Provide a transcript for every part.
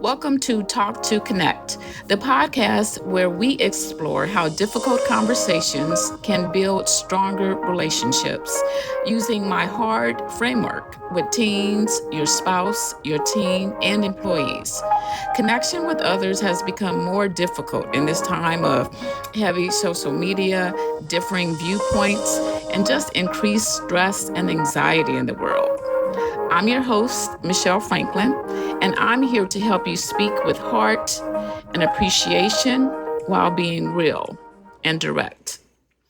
Welcome to Talk to Connect, the podcast where we explore how difficult conversations can build stronger relationships using my H.A.R.D framework with teens, your spouse, your team, and employees. Connection with others has become more difficult in this time of heavy social media, differing viewpoints, and just increased stress and anxiety in the world. I'm your host, Michell Franklin, and I'm here to help you speak with heart and appreciation while being real and direct.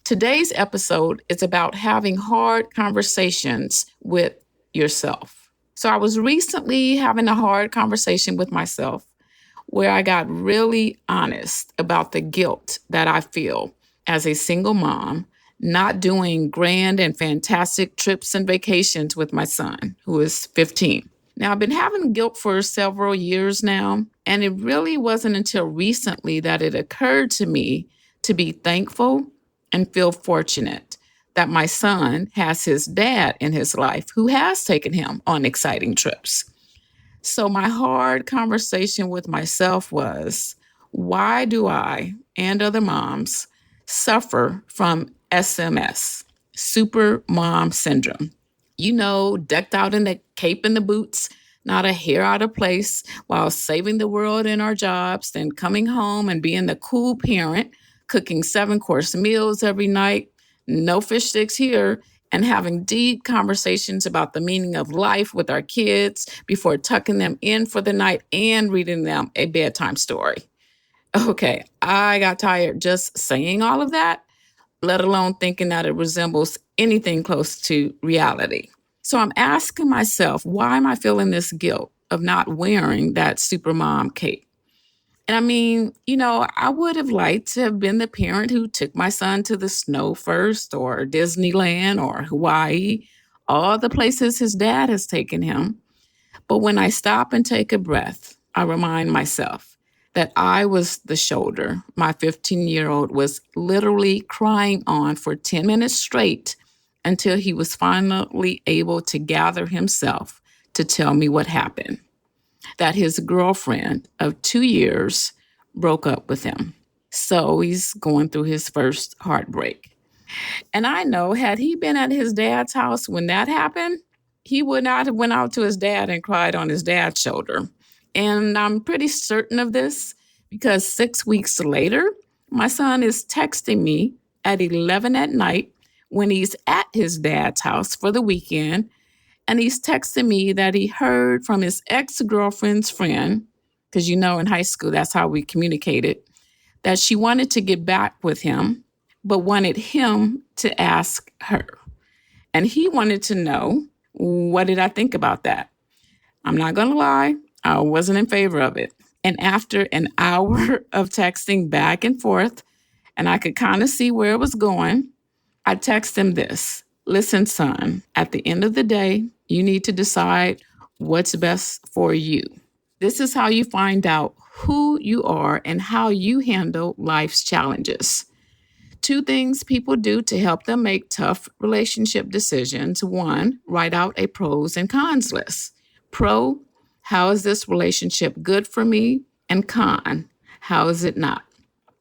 Today's episode is about having hard conversations with yourself. So I was recently having a hard conversation with myself where I got really honest about the guilt that I feel as a single mom not doing grand and fantastic trips and vacations with my son, who is 15. Now, I've been having guilt for several years now, and it really wasn't until recently that it occurred to me to be thankful and feel fortunate that my son has his dad in his life who has taken him on exciting trips. So my hard conversation with myself was, why do I and other moms suffer from SMS, super mom syndrome? You know, decked out in the cape and the boots, not a hair out of place, while saving the world in our jobs, then coming home and being the cool parent, cooking 7-course meals every night, no fish sticks here, and having deep conversations about the meaning of life with our kids before tucking them in for the night and reading them a bedtime story. Okay, I got tired just saying all of that, let alone thinking that it resembles anything close to reality. So I'm asking myself, why am I feeling this guilt of not wearing that supermom cape? And I mean, I would have liked to have been the parent who took my son to the snow first, or Disneyland, or Hawaii, all the places his dad has taken him. But when I stop and take a breath, I remind myself that I was the shoulder my 15-year-old was literally crying on for 10 minutes straight until he was finally able to gather himself to tell me what happened. That his girlfriend of 2 years broke up with him. So he's going through his first heartbreak. And I know, had he been at his dad's house when that happened, he would not have went out to his dad and cried on his dad's shoulder. And I'm pretty certain of this because 6 weeks later, my son is texting me at 11 at night when he's at his dad's house for the weekend. And he's texting me that he heard from his ex-girlfriend's friend, because in high school, that's how we communicated, that she wanted to get back with him, but wanted him to ask her. And he wanted to know, what did I think about that? I'm not going to lie, I wasn't in favor of it. And after an hour of texting back and forth, and I could kind of see where it was going, I text him this. Listen, son, at the end of the day, you need to decide what's best for you. This is how you find out who you are and how you handle life's challenges. 2 things people do to help them make tough relationship decisions. 1, write out a pros and cons list. Pro, how is this relationship good for me? And con, how is it not?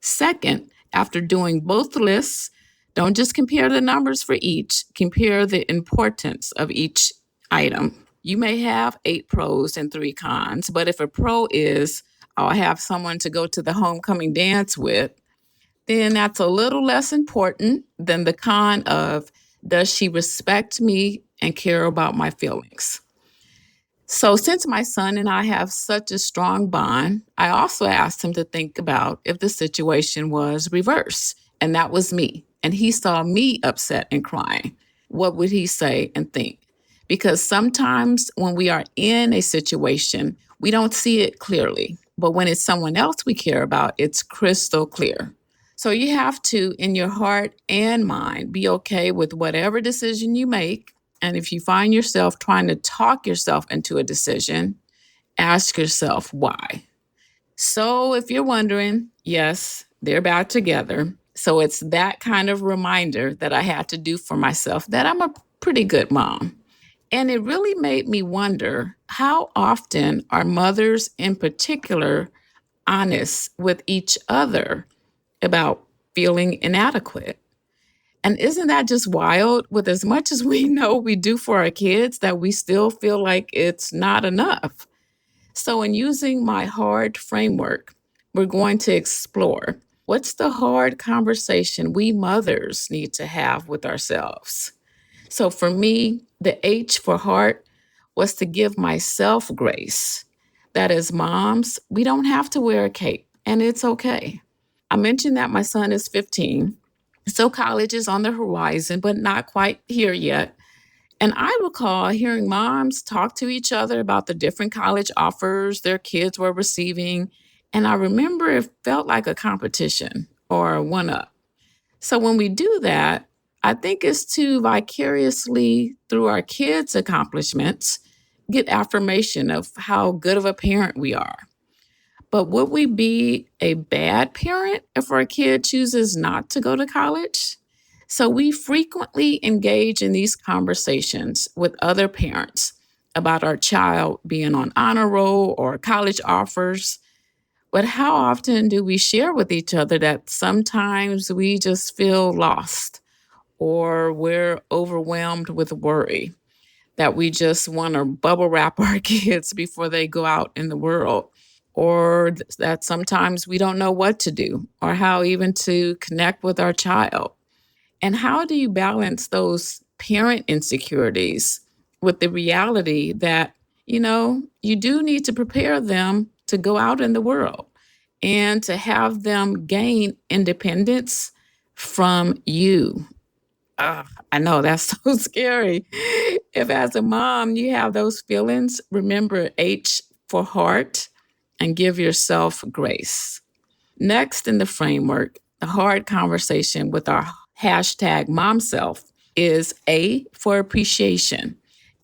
Second, after doing both lists, don't just compare the numbers for each, compare the importance of each item. You may have 8 pros and 3 cons, but if a pro is, I'll have someone to go to the homecoming dance with, then that's a little less important than the con of, does she respect me and care about my feelings? So since my son and I have such a strong bond, I also asked him to think about if the situation was reversed, and that was me. And he saw me upset and crying. What would he say and think? Because sometimes when we are in a situation, we don't see it clearly. But when it's someone else we care about, it's crystal clear. So you have to, in your heart and mind, be okay with whatever decision you make. And if you find yourself trying to talk yourself into a decision, ask yourself why. So if you're wondering, yes, they're back together. So it's that kind of reminder that I had to do for myself that I'm a pretty good mom. And it really made me wonder, how often are mothers in particular honest with each other about feeling inadequate? And isn't that just wild? With as much as we know we do for our kids, that we still feel like it's not enough. So, in using my HARD framework, we're going to explore, what's the hard conversation we mothers need to have with ourselves? So, for me, the H for heart was to give myself grace. That as moms, we don't have to wear a cape, and it's okay. I mentioned that my son is 15, so college is on the horizon, but not quite here yet. And I recall hearing moms talk to each other about the different college offers their kids were receiving. And I remember it felt like a competition or a one up. So when we do that, I think it's to vicariously, through our kids' accomplishments, get affirmation of how good of a parent we are. But would we be a bad parent if our kid chooses not to go to college? So we frequently engage in these conversations with other parents about our child being on honor roll or college offers. But how often do we share with each other that sometimes we just feel lost or we're overwhelmed with worry, that we just want to bubble wrap our kids before they go out in the world? Or that sometimes we don't know what to do or how even to connect with our child. And how do you balance those parent insecurities with the reality that, you do need to prepare them to go out in the world and to have them gain independence from you? I know that's so scary. If, as a mom, you have those feelings, remember H for heart and give yourself grace. Next in the framework, the hard conversation with our hashtag mom self is A for appreciation.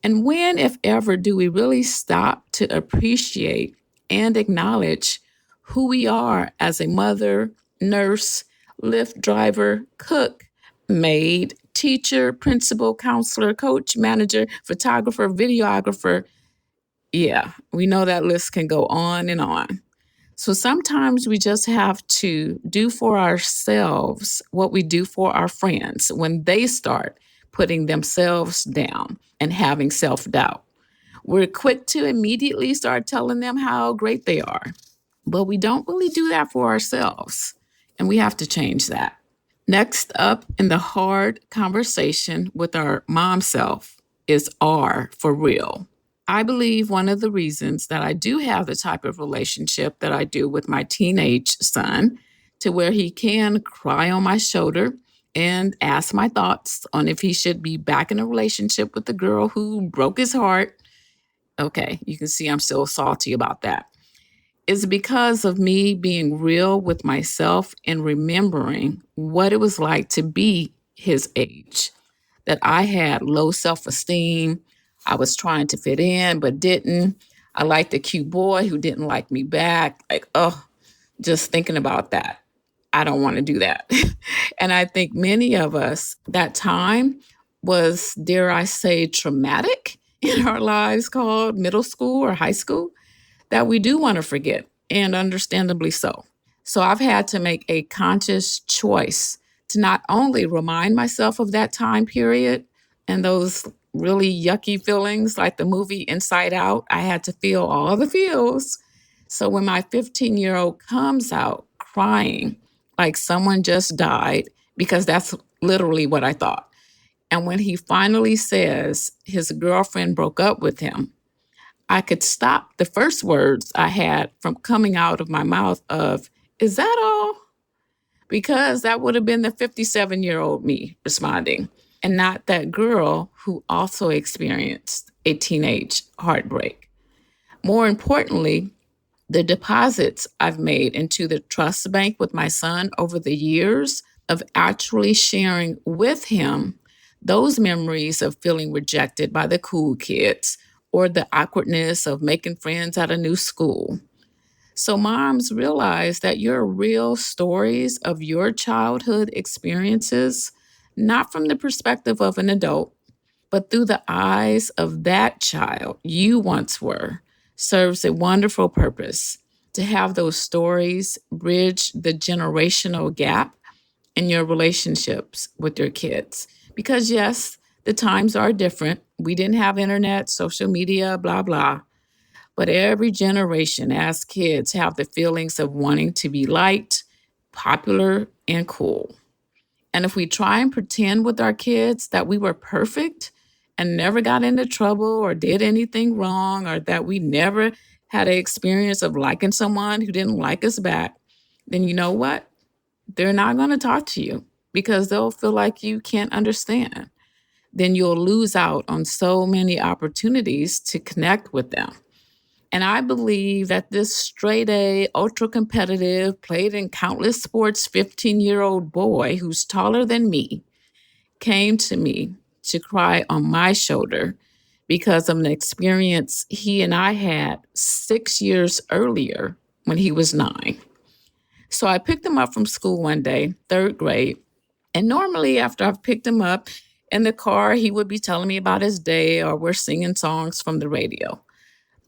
And when, if ever, do we really stop to appreciate and acknowledge who we are as a mother, nurse, Lyft driver, cook, maid, teacher, principal, counselor, coach, manager, photographer, videographer? Yeah, we know that list can go on and on. So sometimes we just have to do for ourselves what we do for our friends when they start putting themselves down and having self doubt. We're quick to immediately start telling them how great they are, but we don't really do that for ourselves. And we have to change that. Next up in the hard conversation with our mom self is R for real. I believe one of the reasons that I do have the type of relationship that I do with my teenage son, to where he can cry on my shoulder and ask my thoughts on if he should be back in a relationship with the girl who broke his heart. Okay, you can see I'm still salty about that. Is because of me being real with myself and remembering what it was like to be his age, that I had low self esteem. I was trying to fit in, but didn't. I liked the cute boy who didn't like me back. Like, oh, just thinking about that. I don't want to do that. And I think many of us, that time was, dare I say, traumatic in our lives, called middle school or high school, that we do want to forget, and understandably so. So I've had to make a conscious choice to not only remind myself of that time period and those really yucky feelings like the movie Inside Out. I had to feel all the feels. So when my 15-year-old comes out crying like someone just died, because that's literally what I thought. And when he finally says his girlfriend broke up with him, I could stop the first words I had from coming out of my mouth of, is that all? Because that would have been the 57-year-old me responding, and not that girl who also experienced a teenage heartbreak. More importantly, the deposits I've made into the trust bank with my son over the years of actually sharing with him those memories of feeling rejected by the cool kids or the awkwardness of making friends at a new school. So, moms, realize that your real stories of your childhood experiences, not from the perspective of an adult, but through the eyes of that child you once were, serves a wonderful purpose to have those stories bridge the generational gap in your relationships with your kids. Because, yes, the times are different. We didn't have internet, social media, blah, blah. But every generation, as kids, have the feelings of wanting to be liked, popular, and cool. And if we try and pretend with our kids that we were perfect and never got into trouble or did anything wrong, or that we never had an experience of liking someone who didn't like us back, then you know what? They're not going to talk to you because they'll feel like you can't understand. Then you'll lose out on so many opportunities to connect with them. And I believe that this straight A, ultra competitive, played in countless sports 15-year-old boy who's taller than me came to me to cry on my shoulder because of an experience he and I had 6 years earlier when he was 9. So I picked him up from school one day, third grade. And normally, after I've picked him up in the car, he would be telling me about his day or we're singing songs from the radio.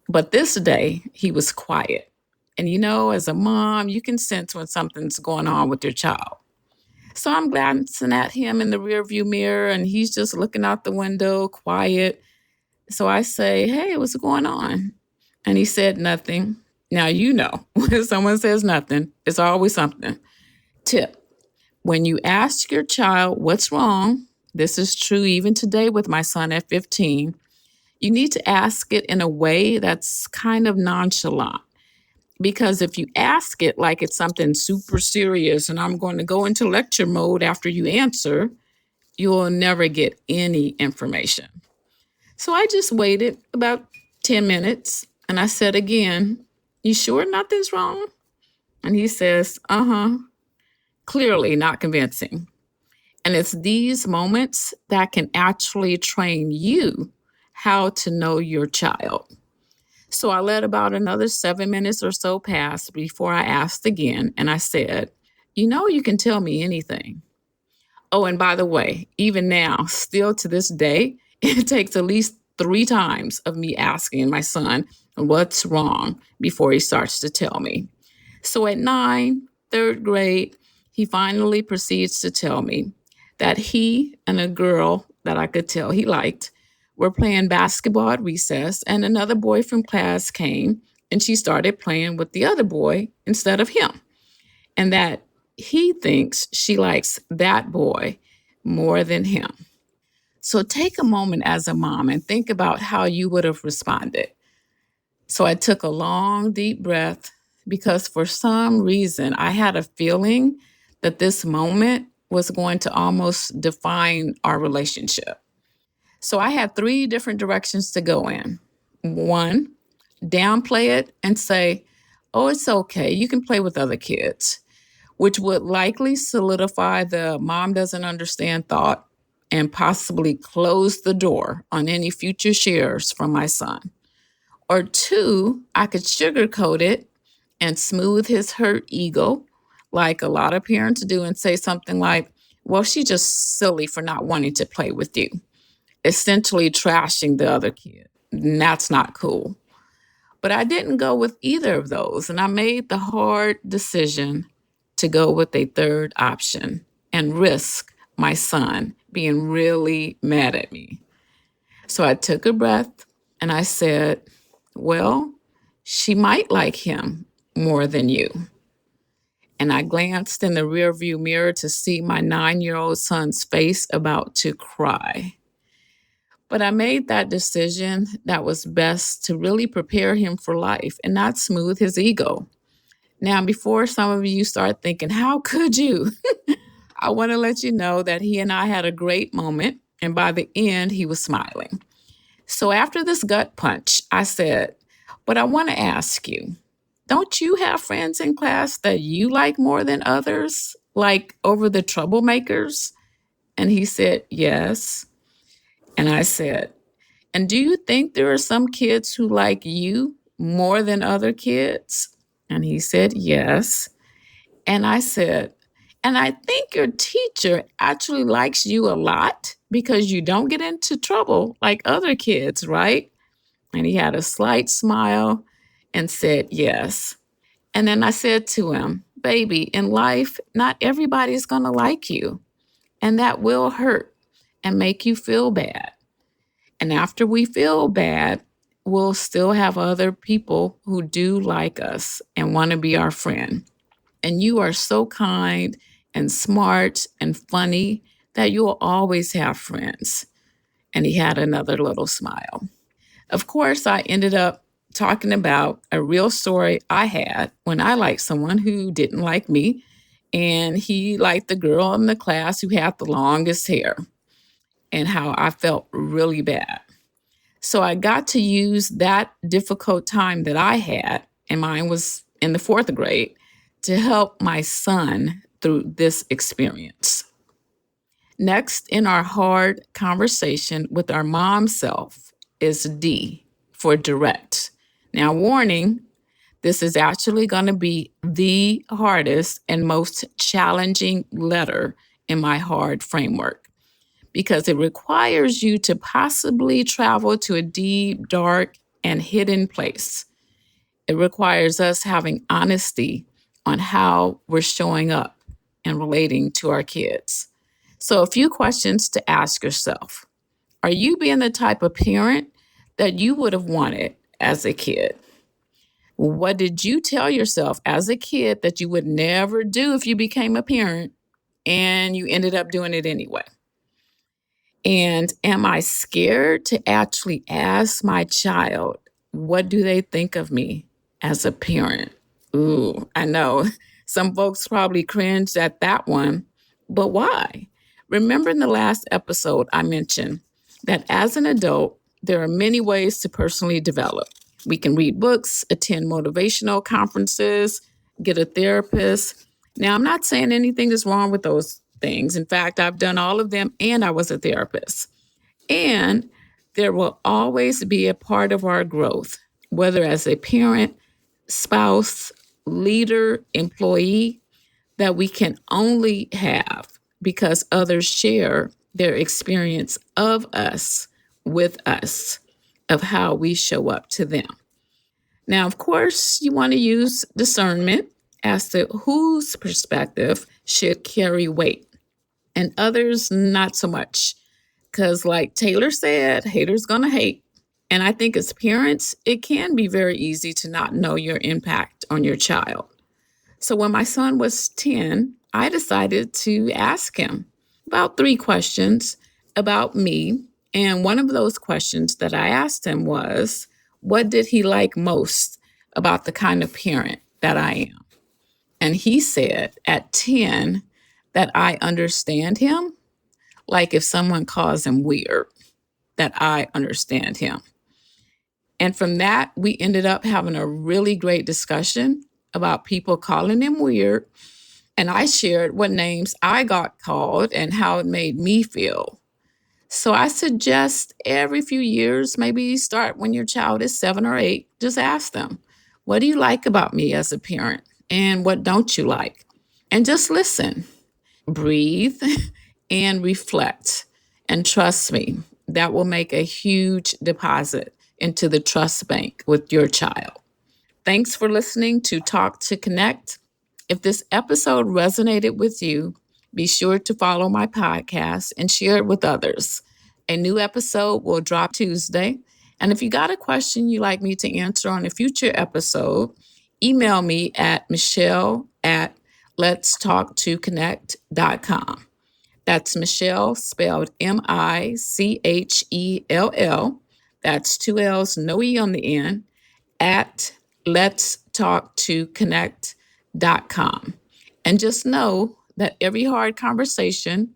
But this day, he was quiet. And as a mom, you can sense when something's going on with your child. So I'm glancing at him in the rearview mirror and he's just looking out the window, quiet. So I say, "Hey, what's going on?" And he said, "Nothing." Now, when someone says nothing, it's always something. Tip: when you ask your child what's wrong, this is true even today with my son at 15, you need to ask it in a way that's kind of nonchalant. Because if you ask it like it's something super serious and I'm going to go into lecture mode after you answer, you'll never get any information. So I just waited about 10 minutes and I said again, "You sure nothing's wrong?" And he says, "Uh-huh." Clearly not convincing. And it's these moments that can actually train you how to know your child. So I let about another 7 minutes or so pass before I asked again. And I said, "You can tell me anything. Oh, and by the way, even now, still to this day, it takes at least 3 times of me asking my son what's wrong before he starts to tell me." So at 9, third grade, he finally proceeds to tell me that he and a girl that I could tell he liked were playing basketball at recess, and another boy from class came and she started playing with the other boy instead of him. And that he thinks she likes that boy more than him. So take a moment as a mom and think about how you would have responded. So I took a long, deep breath because for some reason I had a feeling that this moment was going to almost define our relationship. So I had 3 different directions to go in. 1, downplay it and say, "Oh, it's okay. You can play with other kids," which would likely solidify the mom doesn't understand thought and possibly close the door on any future shares from my son. Or 2, I could sugarcoat it and smooth his hurt ego, like a lot of parents do, and say something like, "Well, she's just silly for not wanting to play with you," essentially trashing the other kid. And that's not cool. But I didn't go with either of those, and I made the hard decision to go with a third option and risk my son being really mad at me. So I took a breath and I said, "Well, she might like him more than you." And I glanced in the rearview mirror to see my 9-year-old son's face about to cry. But I made that decision that was best to really prepare him for life and not smooth his ego. Now, before some of you start thinking, "How could you?" I want to let you know that he and I had a great moment. And by the end, he was smiling. So after this gut punch, I said, "But I want to ask you, don't you have friends in class that you like more than others, like over the troublemakers?" And he said, "Yes." And I said, "And do you think there are some kids who like you more than other kids?" And he said, "Yes." And I said, And I think your teacher actually likes you a lot because you don't get into trouble like other kids, right? And he had a slight smile and said, yes. And then I said to him, baby, in life, not everybody's going to like you. And that will hurt and make you feel bad. And after we feel bad, we'll still have other people who do like us and want to be our friend. And you are so kind and smart and funny that you'll always have friends. And he had another little smile. Of course, I ended up talking about a real story I had when I liked someone who didn't like me. And he liked the girl in the class who had the longest hair, and how I felt really bad. So I got to use that difficult time that I had, and mine was in the fourth grade, to help my son through this experience. Next in our hard conversation with our mom self is D for direct. Now, warning, this is actually going to be the hardest and most challenging letter in my hard framework because it requires you to possibly travel to a deep, dark, and hidden place. It requires us having honesty on how we're showing up and relating to our kids. So, a few questions to ask yourself. Are you being the type of parent that you would have wanted as a kid? What did you tell yourself as a kid that you would never do if you became a parent and you ended up doing it anyway? And am I scared to actually ask my child, what do they think of me as a parent? Ooh, I know some folks probably cringed at that one, but why? Remember in the last episode, I mentioned that as an adult, there are many ways to personally develop. We can read books, attend motivational conferences, get a therapist. Now, I'm not saying anything is wrong with those things. In fact, I've done all of them and I was a therapist. And there will always be a part of our growth, whether as a parent, spouse, leader, employee, that we can only have because others share their experience of us with us, of how we show up to them. Now, of course, you want to use discernment as to whose perspective should carry weight and others not so much. Because, like Taylor said, haters gonna hate. And I think as parents, it can be very easy to not know your impact on your child. So when my son was 10, I decided to ask him about 3 questions about me. And one of those questions that I asked him was, what did he like most about the kind of parent that I am? And he said at 10 that I understand him, like if someone calls him weird, that I understand him. And from that, we ended up having a really great discussion about people calling him weird. And I shared what names I got called and how it made me feel. So I suggest every few years, maybe start when your child is 7 or 8, just ask them, what do you like about me as a parent? And what don't you like? And just listen, breathe, and reflect. And trust me, that will make a huge deposit into the trust bank with your child. Thanks for listening to Talk to Connect. If this episode resonated with you, be sure to follow my podcast and share it with others. A new episode will drop Tuesday. And if you got a question you'd like me to answer on a future episode, email me at michelle@letstalktoconnect.com. That's Michelle spelled Michell. That's 2 L's, no E on the end, at letstalktoconnect.com. And just know that every hard conversation,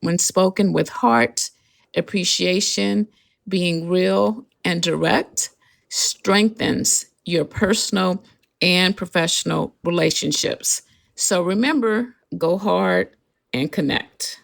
when spoken with heart, appreciation, being real and direct, strengthens your personal and professional relationships. So remember, go hard and connect.